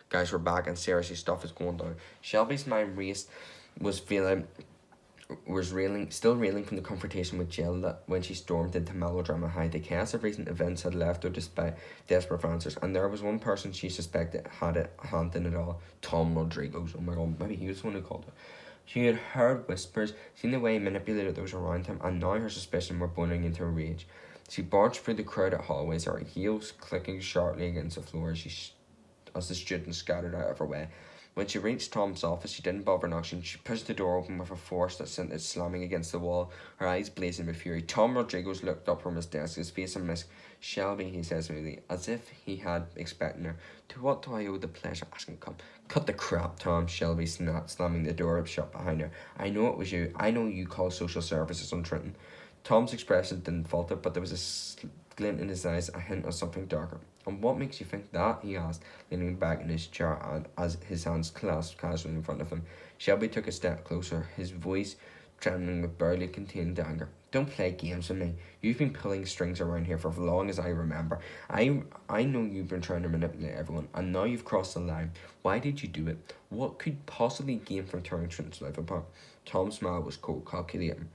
Guys, we're back and seriously stuff is going down. Shelby's mind raced, was feeling still reeling from the confrontation with Jill that when she stormed into Melodrama High. The chaos of recent events had left her despite desperate for answers, and there was one person she suspected had a hand in it all: Tom Rodrigoz. Oh my god, maybe he was the one who called it. She had heard whispers, seen the way he manipulated those around him, and now her suspicion were boiling into a rage. She barged through the crowded hallways, her heels clicking sharply against the floor as the students scattered out of her way. When she reached Tom's office, she didn't bother knocking. She pushed the door open with a force that sent it slamming against the wall, her eyes blazing with fury. Tom Rodrigoz looked up from his desk, his face a mist. "Shelby," he said smoothly, as if he had expected her. "To what do I owe the pleasure of asking to come?" "Cut the crap, Tom," Shelby snapped, slamming the door shut behind her. "I know it was you. I know you called social services on Trenton." Tom's expression didn't falter, but there was a glint in his eyes, a hint of something darker. "And what makes you think that?" he asked, leaning back in his chair as his hands clasped casually in front of him. Shelby took a step closer, his voice trembling with barely contained anger. "Don't play games with me. You've been pulling strings around here for as long as I remember. I know you've been trying to manipulate everyone, and now you've crossed the line. Why did you do it? What could you possibly gain from tearing Trenton's life apart?" Tom's smile was cold, calculating.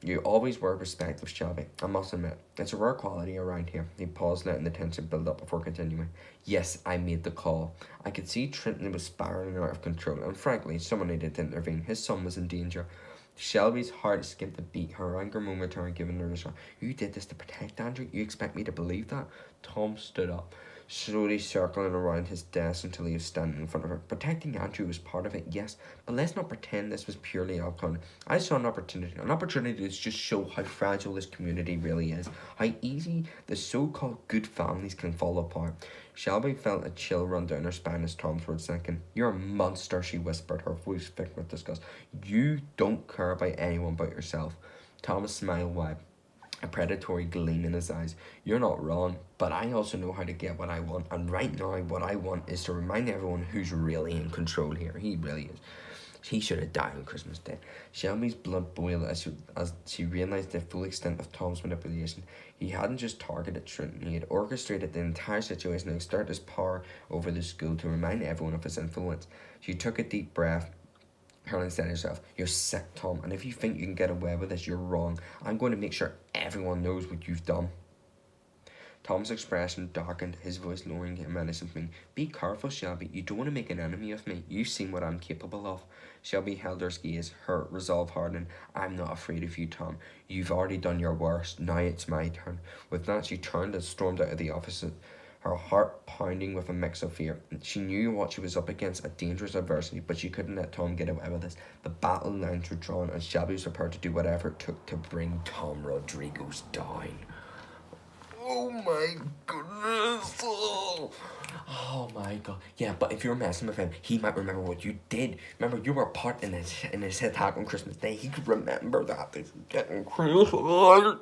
"You always were respectful, Shelby. I must admit, it's a rare quality around here." He paused, letting the tension build up before continuing. "Yes, I made the call. I could see Trenton was spiraling out of control, and frankly, someone needed to intervene. His son was in danger." Shelby's heart skipped a beat, her anger momentarily giving her a shot. "You did this to protect Andrew? You expect me to believe that?" Tom stood up, slowly circling around his desk until he was standing in front of her. "Protecting Andrew was part of it, yes, but let's not pretend this was purely outcome. I saw an opportunity to just show how fragile this community really is, how easy the so-called good families can fall apart." Shelby felt a chill run down her spine as Tom's words sank in. "You're a monster," she whispered, her voice thick with disgust. "You don't care about anyone but yourself." Thomas smiled wide, a predatory gleam in his eyes. "You're not wrong, but I also know how to get what I want, and right now what I want is to remind everyone who's really in control here." He really is. He should have died on Christmas Day. Shelby's blood boiled as she realised the full extent of Tom's manipulation. He hadn't just targeted Trenton, he had orchestrated the entire situation and exerted his power over the school to remind everyone of his influence. She took a deep breath, hurling said to herself, "You're sick, Tom, and if you think you can get away with this, you're wrong. I'm going to make sure everyone knows what you've done." Tom's expression darkened, his voice lowering and menacing. "Be careful, Shelby. You don't want to make an enemy of me. You've seen what I'm capable of." Shelby held her gaze, her resolve hardening. "I'm not afraid of you, Tom. You've already done your worst. Now it's my turn." With that, she turned and stormed out of the office, her heart pounding with a mix of fear. She knew what she was up against, a dangerous adversity, but she couldn't let Tom get away with this. The battle lines were drawn, and Shelby was prepared to do whatever it took to bring Tom Rodrigoz down. Oh my goodness. Oh my god. Yeah, but if you're messing with him, he might remember what you did. Remember, you were part in his attack on Christmas Day. He could remember that. This is getting crazy.